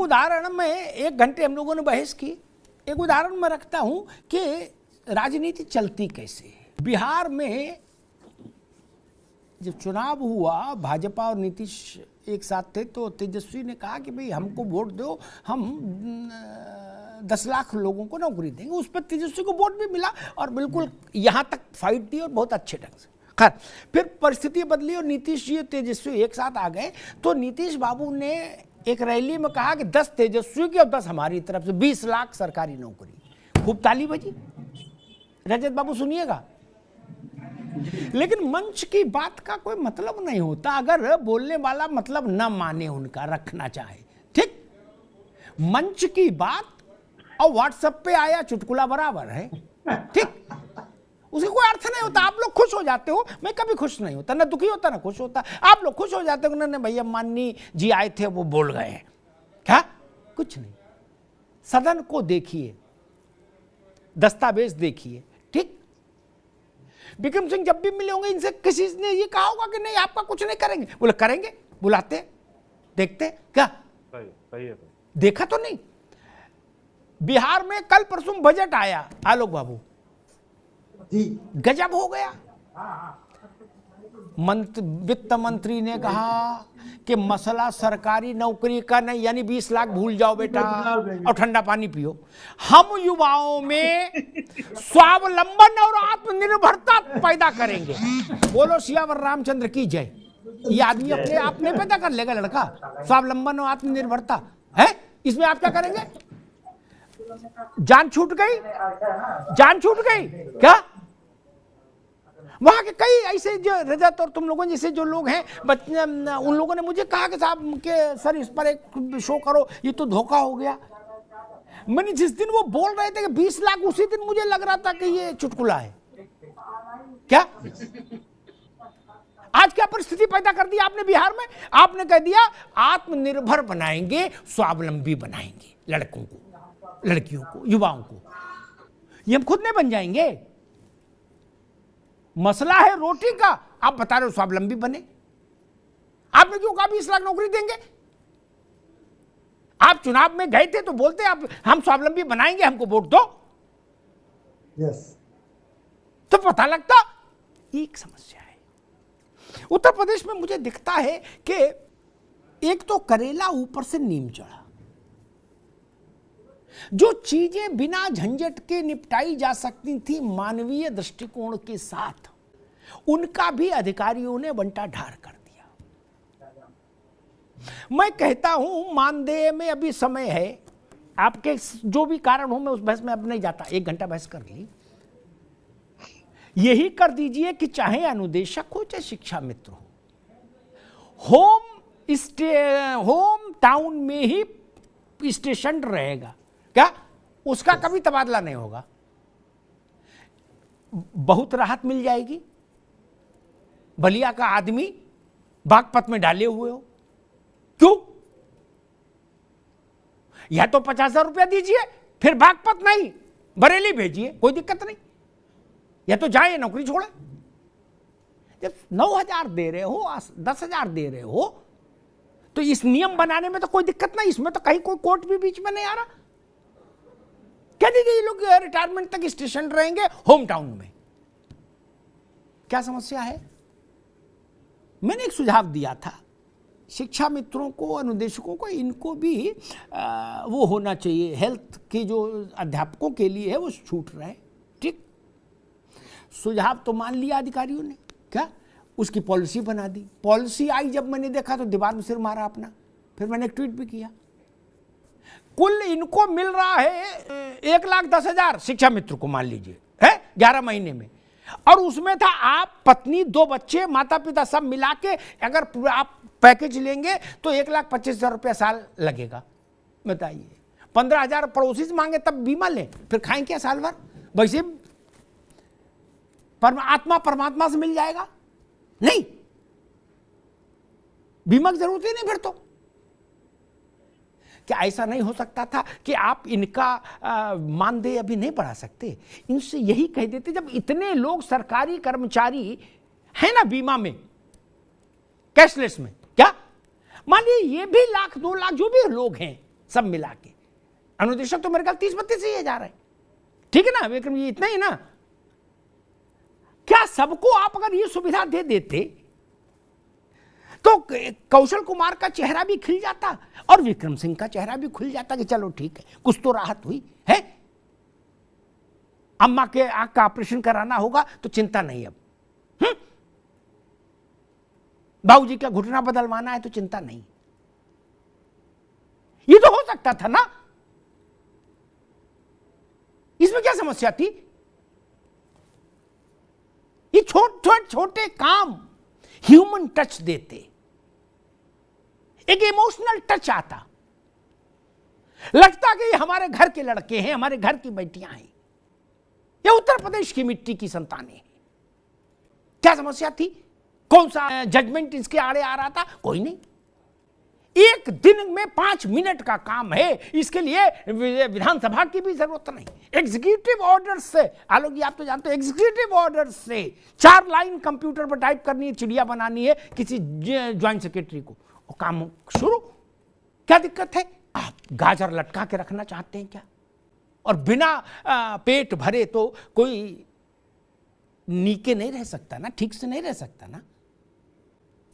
उदाहरण में 1 घंटे हम लोगों ने बहस की, एक उदाहरण मैं रखता हूं कि राजनीति चलती कैसे है। बिहार में जब चुनाव हुआ, भाजपा और नीतीश एक साथ थे, तो तेजस्वी ने कहा कि भाई हमको वोट दो, हम 10 लाख लोगों को नौकरी देंगे। उस पर तेजस्वी को वोट भी मिला और बिल्कुल यहाँ तक फाइट दी और बहुत अच्छे ढंग से। खैर, फिर परिस्थिति बदली और नीतीश जी और तेजस्वी एक साथ आ गए, तो नीतीश बाबू ने एक रैली में कहा कि 10 तेजस्वी की और 10 हमारी तरफ से 20 लाख सरकारी नौकरी। खूब ताली बजी। रजत बाबू सुनिएगा, लेकिन मंच की बात का कोई मतलब नहीं होता अगर बोलने वाला मतलब न माने, उनका रखना चाहे। ठीक, मंच की बात और व्हाट्सएप पे आया चुटकुला बराबर है। ठीक, उसका कोई अर्थ नहीं होता। आप लोग खुश हो जाते हो, मैं कभी खुश नहीं होता, ना दुखी होता ना खुश होता। आप लोग खुश हो जाते हो, उन्होंने भैया माननी जी आए थे वो बोल गए हैं, क्या कुछ नहीं। सदन को देखिए, दस्तावेज देखिए। ठीक, विक्रम सिंह जब भी मिले होंगे इनसे किसी ने ये कहा होगा कि नहीं आपका कुछ नहीं करेंगे? बोले करेंगे, बुलाते देखते क्या सही है। देखा तो नहीं। बिहार में कल परसों बजट आया, आलोक बाबू, गजब हो गया। वित्त मंत्री ने कहा कि मसला सरकारी नौकरी का नहीं, यानी 20 लाख भूल जाओ बेटा और ठंडा पानी पियो। हम युवाओं में स्वावलंबन और आत्मनिर्भरता पैदा करेंगे। बोलो सियावर रामचंद्र की जय। ये आदमी अपने आप नहीं पैदा कर लेगा लड़का, स्वावलंबन और आत्मनिर्भरता है। इसमें आप क्या करेंगे? जान छूट गई, जान छूट गई क्या? वहां के कई ऐसे जो रजत और तुम लोगों जैसे जो लोग हैं, उन लोगों ने मुझे कहा कि साहब के सर इस पर एक शो करो, ये तो धोखा हो गया। मैंने जिस दिन वो बोल रहे थे कि 20 लाख, उसी दिन मुझे लग रहा था कि ये चुटकुला है। क्या आज क्या परिस्थिति पैदा कर दी आपने बिहार में? आपने कह दिया आत्मनिर्भर बनाएंगे, स्वावलंबी बनाएंगे लड़कों को, लड़कियों को, युवाओं को। ये हम खुद नहीं बन जाएंगे। मसला है रोटी का, आप बता रहे हो स्वावलंबी बने। आपने क्यों कहा 20 लाख नौकरी देंगे? आप चुनाव में गए थे तो बोलते आप हम स्वावलंबी बनाएंगे, हमको वोट दो। यस। तो पता लगता एक समस्या है। उत्तर प्रदेश में मुझे दिखता है कि एक तो करेला ऊपर से नीम चढ़ा। जो चीजें बिना झंझट के निपटाई जा सकती थी मानवीय दृष्टिकोण के साथ, उनका भी अधिकारियों ने बंटा ढार कर दिया। मैं कहता हूं मानदेय में अभी समय है, आपके जो भी कारण हो, मैं उस बहस में अब नहीं जाता, 1 घंटा बहस कर ली। यही कर दीजिए कि चाहे अनुदेशक हो चाहे शिक्षा मित्र हो, होम टाउन में ही स्टेशन रहेगा। क्या उसका कभी तबादला नहीं होगा? बहुत राहत मिल जाएगी। बलिया का आदमी बागपत में डाले हुए हो, क्यों? या तो 50,000 रुपया दीजिए, फिर बागपत नहीं बरेली भेजिए, कोई दिक्कत नहीं। या तो जाए नौकरी छोड़े। जब 9,000 दे रहे हो, 10,000 दे रहे हो, तो इस नियम बनाने में तो कोई दिक्कत नहीं। इसमें तो कहीं कोई कोर्ट भी बीच में नहीं आ रहा। कह दीजिए ये लोग रिटायरमेंट तक स्टेशन रहेंगे होम टाउन में। क्या समस्या है? मैंने एक सुझाव दिया था शिक्षा मित्रों को, अनुदेशकों को, इनको भी वो होना चाहिए, हेल्थ के जो अध्यापकों के लिए है वो छूट रहे। ठीक, सुझाव तो मान लिया अधिकारियों ने, क्या उसकी पॉलिसी बना दी। पॉलिसी आई जब मैंने देखा तो दीवार में सिर मारा अपना। फिर मैंने एक ट्वीट भी किया। कुल इनको मिल रहा है 1,10,000 शिक्षा मित्र को, मान लीजिए है 11 महीने में, और उसमें था आप, पत्नी, 2 बच्चे, माता पिता सब मिला के अगर आप पैकेज लेंगे तो 1,25,000 रुपया साल लगेगा। बताइए, 15,000 पड़ोसी से मांगे तब बीमा लें, फिर खाएं क्या साल भर? वैसे आत्मा परमात्मा से मिल जाएगा? नहीं, बीमा की जरूरत ही नहीं फिर तो। क्या ऐसा नहीं हो सकता था कि आप इनका मानदेय अभी नहीं बढ़ा सकते? इनसे यही कह देते, जब इतने लोग सरकारी कर्मचारी हैं ना बीमा में, कैशलेस में, क्या मान लीजिए ये भी 1,00,000 2 लाख जो भी लोग हैं, सब मिला के। अनुदेशक तो मेरे ख्याल 30-32 ही जा रहे हैं, ठीक है ना विक्रम जी, इतना ही ना। क्या सबको आप अगर ये सुविधा दे देते तो कौशल कुमार का चेहरा भी खिल जाता और विक्रम सिंह का चेहरा भी खुल जाता कि चलो ठीक है, कुछ तो राहत हुई है। अम्मा के आंख का ऑपरेशन कराना होगा तो चिंता नहीं अब, बाबूजी का घुटना बदलवाना है तो चिंता नहीं। ये तो हो सकता था ना, इसमें क्या समस्या थी? ये छोटे काम ह्यूमन टच देते, एक इमोशनल टच आता, लगता कि ये हमारे घर के लड़के हैं, हमारे घर की बेटियां हैं, ये उत्तर प्रदेश की मिट्टी की संतानें हैं। क्या समस्या थी? कौन सा जजमेंट इसके आड़े आ रहा था? कोई नहीं। एक दिन में 5 मिनट का काम है, इसके लिए विधानसभा की भी जरूरत नहीं। एग्जीक्यूटिव ऑर्डर से, आलोक जी आप तो जानते हो, एग्जीक्यूटिव ऑर्डर से 4 लाइन कंप्यूटर पर टाइप करनी है, चिड़िया बनानी है किसी ज्वाइंट सेक्रेटरी को, और काम शुरू। क्या दिक्कत है? आप गाजर लटका के रखना चाहते हैं क्या? और बिना पेट भरे तो कोई नीके नहीं रह सकता ना, ठीक से नहीं रह सकता ना।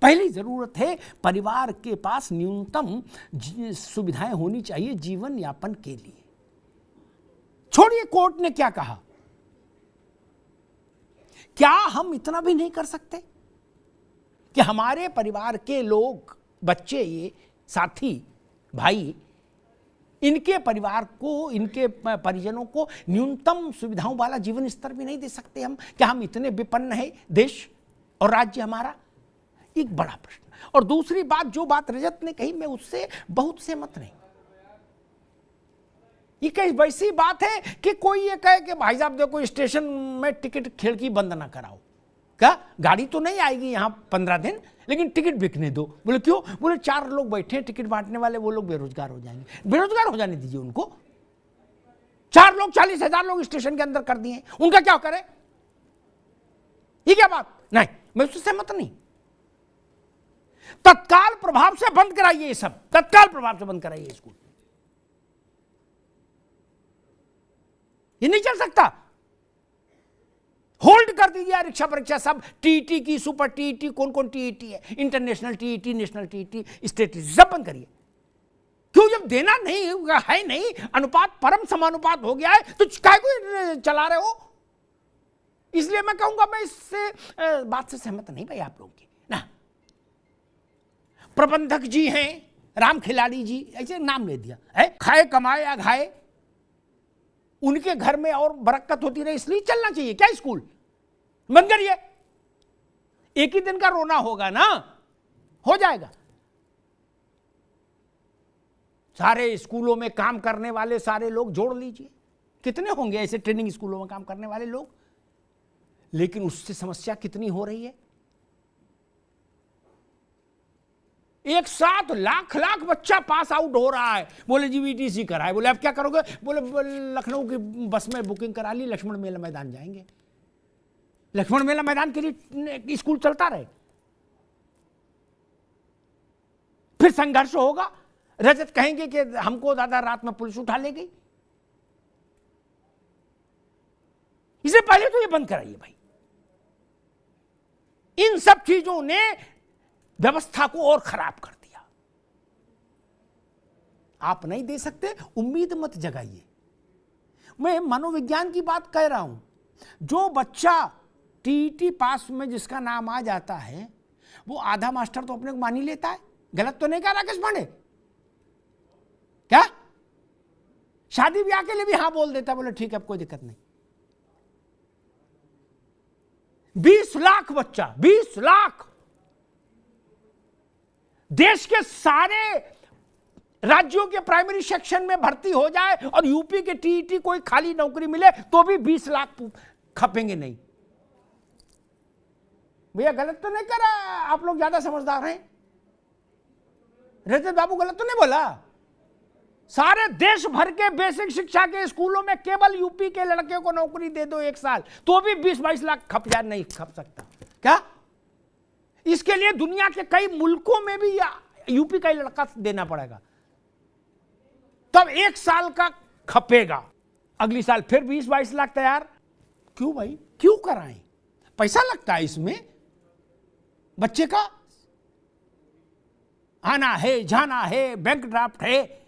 पहली जरूरत है परिवार के पास न्यूनतम सुविधाएं होनी चाहिए जीवन यापन के लिए। छोड़िए कोर्ट ने क्या कहा, क्या हम इतना भी नहीं कर सकते कि हमारे परिवार के लोग, बच्चे, ये साथी, भाई, इनके परिवार को, इनके परिजनों को न्यूनतम सुविधाओं वाला जीवन स्तर भी नहीं दे सकते हम? क्या हम इतने विपन्न हैं देश और राज्य हमारा? एक बड़ा प्रश्न। और दूसरी बात, जो बात रजत ने कही, मैं उससे बहुत सहमत नहीं। ये कई वैसी बात है कि कोई ये कहे कि भाई साहब देखो स्टेशन में टिकट खिड़की बंद ना कराओ, क्या गाड़ी तो नहीं आएगी यहां 15 दिन, लेकिन टिकट बिकने दो। बोले क्यों? बोले 4 लोग बैठे हैं टिकट बांटने वाले, वो लोग बेरोजगार हो जाएंगे। बेरोजगार हो जाने दीजिए उनको। 4 लोग 40,000 लोग स्टेशन के अंदर कर दिए, उनका क्या करे? ये क्या बात? नहीं, मैं उससे सहमत नहीं। तत्काल प्रभाव से बंद कराइए ये सब, तत्काल प्रभाव से बंद कराइए स्कूल। ये नहीं चल सकता। होल्ड कर दीजिए परीक्षा परीक्षा सब, टीईटी की, सुपर टीईटी, कौन कौन टीईटी है, international TET, national TET, state सब बंद करिए। क्यों? जब देना नहीं है, नहीं, अनुपात परम समानुपात हो गया है, तो काय को चला रहे हो? इसलिए मैं कहूंगा, मैं इससे बात से सहमत नहीं भाई आप लोगों की ना। प्रबंधक जी हैं, राम खिलाड़ी जी, ऐसे नाम ले दिया है, खाए कमाए या घाए, उनके घर में और बरकत होती रहे, इसलिए चलना चाहिए क्या स्कूल? बंद करिए। एक ही दिन का रोना होगा ना, हो जाएगा। सारे स्कूलों में काम करने वाले सारे लोग जोड़ लीजिए, कितने होंगे ऐसे ट्रेनिंग स्कूलों में काम करने वाले लोग? लेकिन उससे समस्या कितनी हो रही है? एक साथ लाख बच्चा पास आउट हो रहा है। बोले जी वीटीसी कराए, बोले अब क्या करोगे? बोले लखनऊ की बस में बुकिंग करा ली, लक्ष्मण मेला मैदान जाएंगे। लक्ष्मण मेला मैदान के लिए स्कूल चलता रहे, फिर संघर्ष होगा। रजत कहेंगे कि हमको दादा रात में पुलिस उठा ले गई। इससे पहले तो ये बंद कराइए भाई। इन सब चीजों ने व्यवस्था को और खराब कर दिया। आप नहीं दे सकते, उम्मीद मत जगाइए। मैं मनोविज्ञान की बात कह रहा हूं। जो बच्चा टीईटी पास में जिसका नाम आ जाता है, वो आधा मास्टर तो अपने को मान ही लेता है। गलत तो नहीं कह राकेश पांडे? क्या शादी ब्याह के लिए भी हाँ बोल देता, बोले ठीक है अब कोई दिक्कत नहीं। 20 लाख बच्चा, 20 लाख देश के सारे राज्यों के प्राइमरी सेक्शन में भर्ती हो जाए और यूपी के टीईटी कोई खाली नौकरी मिले तो भी 20 लाख खपेंगे नहीं। भैया गलत तो नहीं करा? आप लोग ज्यादा समझदार हैं। रजत बाबू गलत तो नहीं बोला? सारे देश भर के बेसिक शिक्षा के स्कूलों में केवल यूपी के लड़के को नौकरी दे दो 1 साल, तो भी 20-22 लाख खप जाए। नहीं खप सकता क्या? इसके लिए दुनिया के कई मुल्कों में भी यूपी का ही लड़का देना पड़ेगा। तब 1 साल का खपेगा, अगली साल फिर 20-22 लाख तैयार। क्यों भाई, क्यों कराएं? पैसा लगता है इसमें, बच्चे का आना है, जाना है, बैंक ड्राफ्ट है।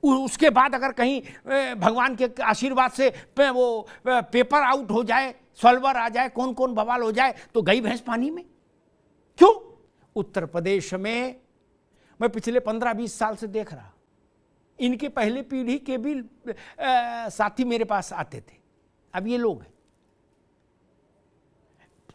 उसके बाद अगर कहीं भगवान के आशीर्वाद से वो पेपर आउट हो जाए, सॉल्वर आ जाए, कौन कौन बवाल हो जाए, तो गई भैंस पानी में। क्यों? उत्तर प्रदेश में मैं पिछले 15-20 साल से देख रहा, इनके पहले पीढ़ी के भी साथी मेरे पास आते थे, अब ये लोग हैं।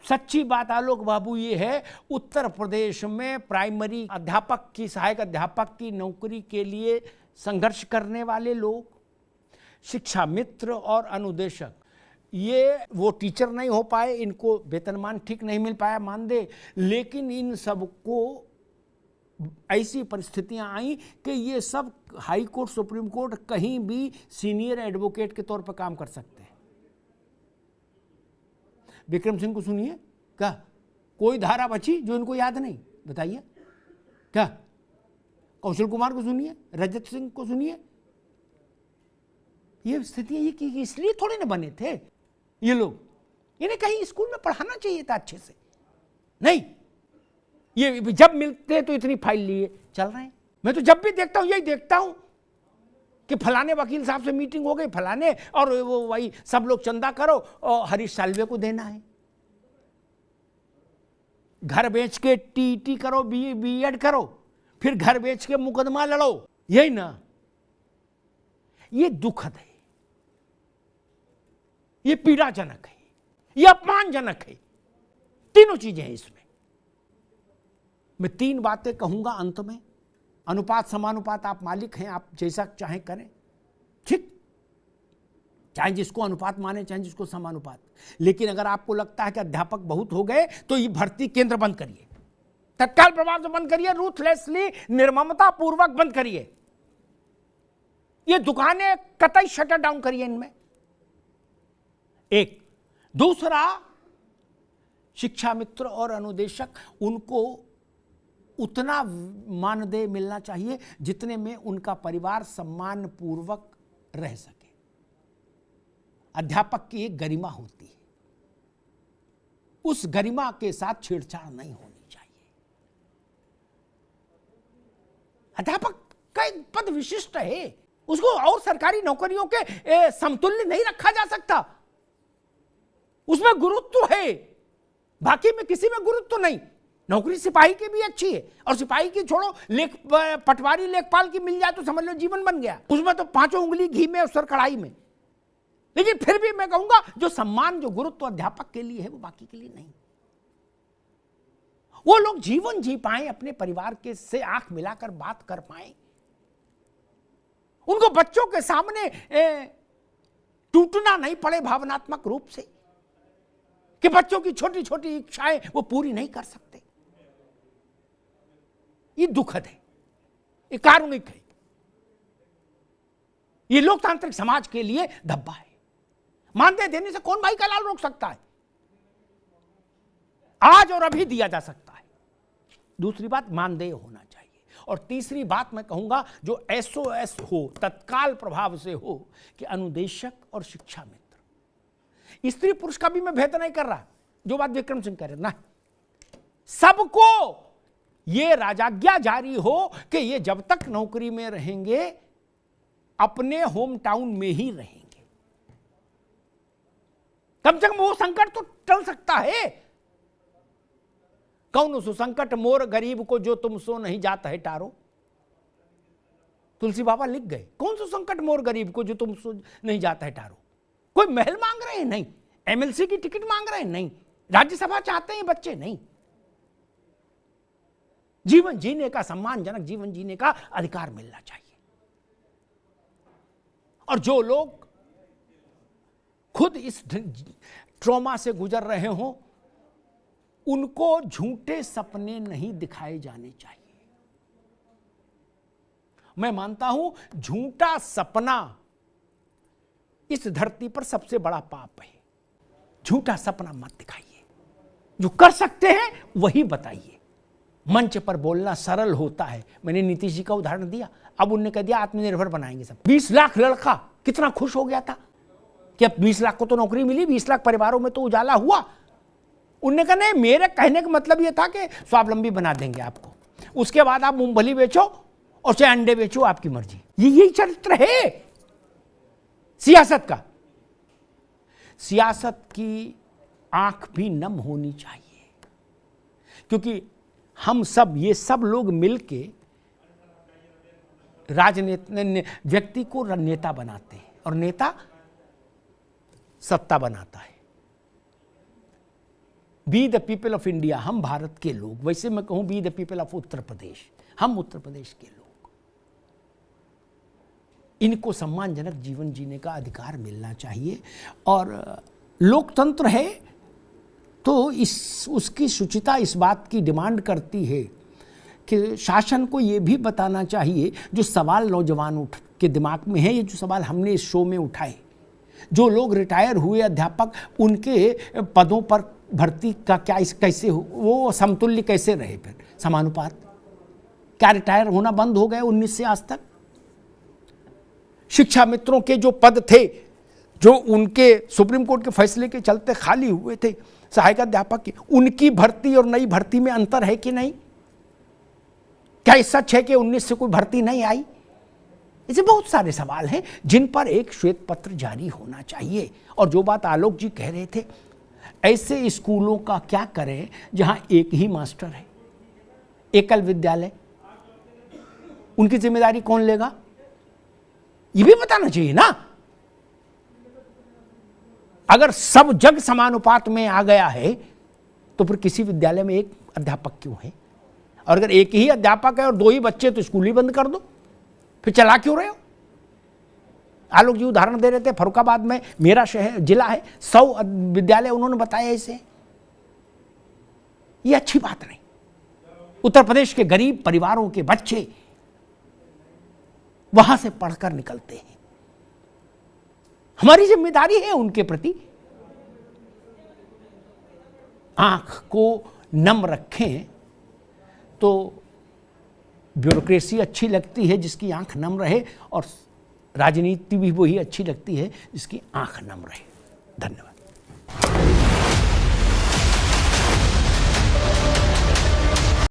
सच्ची बात आलोक बाबू ये है, उत्तर प्रदेश में प्राइमरी अध्यापक की, सहायक अध्यापक की नौकरी के लिए संघर्ष करने वाले लोग, शिक्षा मित्र और अनुदेशक, ये वो टीचर नहीं हो पाए, इनको वेतनमान ठीक नहीं मिल पाया, मान दे, लेकिन इन सबको ऐसी परिस्थितियां आई कि ये सब हाई कोर्ट, सुप्रीम कोर्ट, कहीं भी सीनियर एडवोकेट के तौर पर काम कर सकते हैं। विक्रम सिंह को सुनिए, क्या कोई धारा बची जो इनको याद नहीं? बताइए क्या? कौशल कुमार को सुनिए, रजत सिंह को सुनिए। ये स्थितियां ये कि इसलिए थोड़े ना बने थे ये लोग, इन्हें कहीं स्कूल में पढ़ाना चाहिए था अच्छे से। नहीं, ये जब मिलते तो इतनी फाइल लिए चल रहे हैं। मैं तो जब भी देखता हूं यही देखता हूं कि फलाने वकील साहब से मीटिंग हो गई, फलाने, और वो वही सब लोग चंदा करो और हरीश साल्वे को देना है। घर बेच के टीटी करो, बीएड करो, फिर घर बेच के मुकदमा लड़ो, यही ना। ये दुखद है, ये पीड़ाजनक है, ये अपमानजनक है। तीनों चीजें हैं इसमें। मैं 3 बातें कहूंगा अंत में। अनुपात समानुपात आप मालिक हैं, आप जैसा चाहें करें, ठीक, चाहे जिसको अनुपात माने, चाहे जिसको समानुपात। लेकिन अगर आपको लगता है कि अध्यापक बहुत हो गए तो ये भर्ती केंद्र बंद करिए, तत्काल प्रभाव से बंद करिए, रूथलेसली, निर्ममता पूर्वक बंद करिए। ये दुकानें कतई शटर डाउन करिए इनमें। एक दूसरा, शिक्षा मित्र और अनुदेशक, उनको उतना मानदेय मिलना चाहिए जितने में उनका परिवार सम्मान पूर्वक रह सके। अध्यापक की एक गरिमा होती है, उस गरिमा के साथ छेड़छाड़ नहीं होनी चाहिए। अध्यापक का एक पद विशिष्ट है, उसको और सरकारी नौकरियों के समतुल्य नहीं रखा जा सकता। उसमें गुरुत्व है, बाकी में किसी में गुरुत्व नहीं। नौकरी सिपाही की भी अच्छी है, और सिपाही की छोड़ो, पटवारी लेखपाल की मिल जाए तो समझ लो जीवन बन गया। उसमें तो 5 उंगली घी में और सर कढ़ाई में। लेकिन फिर भी मैं कहूंगा जो सम्मान, जो गुरुत्व अध्यापक के लिए है, वो बाकी के लिए नहीं। वो लोग जीवन जी पाए, अपने परिवार के से आंख मिलाकर बात कर पाए, उनको बच्चों के सामने टूटना नहीं पड़े भावनात्मक रूप से, कि बच्चों की छोटी छोटी इच्छाएं वो पूरी नहीं कर सकते। ये दुखद है, ये कारुणिक है, ये लोकतांत्रिक समाज के लिए धब्बा है। मानदेय देने से कौन भाई का लाल रोक सकता है? आज और अभी दिया जा सकता है। दूसरी बात, मानदेय होना चाहिए। और तीसरी बात मैं कहूंगा जो एसओएस हो, तत्काल प्रभाव से हो, कि अनुदेशक और शिक्षा मित्र, स्त्री पुरुष का भी मैं भेद नहीं कर रहा, जो बात विक्रम सिंह कह रहे ना, सबको ये राजाज्ञा जारी हो कि ये जब तक नौकरी में रहेंगे अपने होम टाउन में ही रहेंगे। कम से कम वो संकट तो टल सकता है। कौन सो संकट मोर गरीब को जो तुम सो नहीं जाता है टारो, तुलसी बाबा लिख गए। कौन सा संकट मोर गरीब को जो तुम सो नहीं जाता है टारो? कोई महल मांग रहे हैं? नहीं। एमएलसी की टिकट मांग रहे हैं? नहीं। राज्यसभा चाहते हैं बच्चे? नहीं। जीवन जीने का, सम्मानजनक जीवन जीने का अधिकार मिलना चाहिए। और जो लोग खुद इस ट्रॉमा से गुजर रहे हों, उनको झूठे सपने नहीं दिखाए जाने चाहिए। मैं मानता हूं झूठा सपना इस धरती पर सबसे बड़ा पाप है। झूठा सपना मत दिखाइए, जो कर सकते हैं वही बताइए। मंच पर बोलना सरल होता है, मैंने नीतीश जी का उदाहरण दिया, अब उनने कह दिया आत्मनिर्भर बनाएंगे सब। 20 लाख लड़का कितना खुश हो गया था कि अब 20 लाख को तो नौकरी मिली, 20 लाख परिवारों में तो उजाला हुआ। उनने कहा नहीं, मेरे कहने का मतलब यह था कि स्वावलंबी बना देंगे आपको, उसके बाद आप मूंगफली बेचो और चाहे अंडे बेचो, आपकी मर्जी। यही चरित्र है सियासत का। सियासत की आंख भी नम होनी चाहिए, क्योंकि हम सब, ये सब लोग मिलके राजनेता, व्यक्ति को नेता बनाते हैं और नेता सत्ता बनाता है। Be the people of India, हम भारत के लोग। वैसे मैं कहूं be the people of Uttar Pradesh, हम उत्तर प्रदेश के लोग। इनको सम्मानजनक जीवन जीने का अधिकार मिलना चाहिए। और लोकतंत्र है तो उसकी शुचिता इस बात की डिमांड करती है कि शासन को ये भी बताना चाहिए, जो सवाल नौजवान के दिमाग में है, ये जो सवाल हमने इस शो में उठाए, जो लोग रिटायर हुए अध्यापक, उनके पदों पर भर्ती का क्या कैसे हो, वो समतुल्य कैसे रहे, फिर समानुपात क्या रिटायर होना बंद हो गए 19 से आज तक? शिक्षा मित्रों के जो पद थे, जो उनके सुप्रीम कोर्ट के फैसले के चलते खाली हुए थे, सहायक अध्यापक की, उनकी भर्ती और नई भर्ती में अंतर है कि नहीं? क्या सच है कि 19 से कोई भर्ती नहीं आई? ऐसे बहुत सारे सवाल हैं जिन पर एक श्वेत पत्र जारी होना चाहिए। और जो बात आलोक जी कह रहे थे, ऐसे स्कूलों का क्या करें जहां एक ही मास्टर है, एकल विद्यालय, उनकी जिम्मेदारी कौन लेगा? ये भी बताना चाहिए ना। अगर सब जग समानुपात में आ गया है तो फिर किसी विद्यालय में एक अध्यापक क्यों है? और अगर एक ही अध्यापक है और 2 ही बच्चे, तो स्कूल ही बंद कर दो, फिर चला क्यों रहे हो? आलोक जी उदाहरण दे रहे थे, फर्रुखाबाद में मेरा शहर जिला है, 100 विद्यालय उन्होंने बताया इसे। ये अच्छी बात नहीं। उत्तर प्रदेश के गरीब परिवारों के बच्चे वहां से पढ़कर निकलते हैं। हमारी जिम्मेदारी है उनके प्रति। आंख को नम रखें तो ब्यूरोक्रेसी अच्छी लगती है जिसकी आंख नम रहे, और राजनीति भी वही अच्छी लगती है जिसकी आंख नम रहे। धन्यवाद।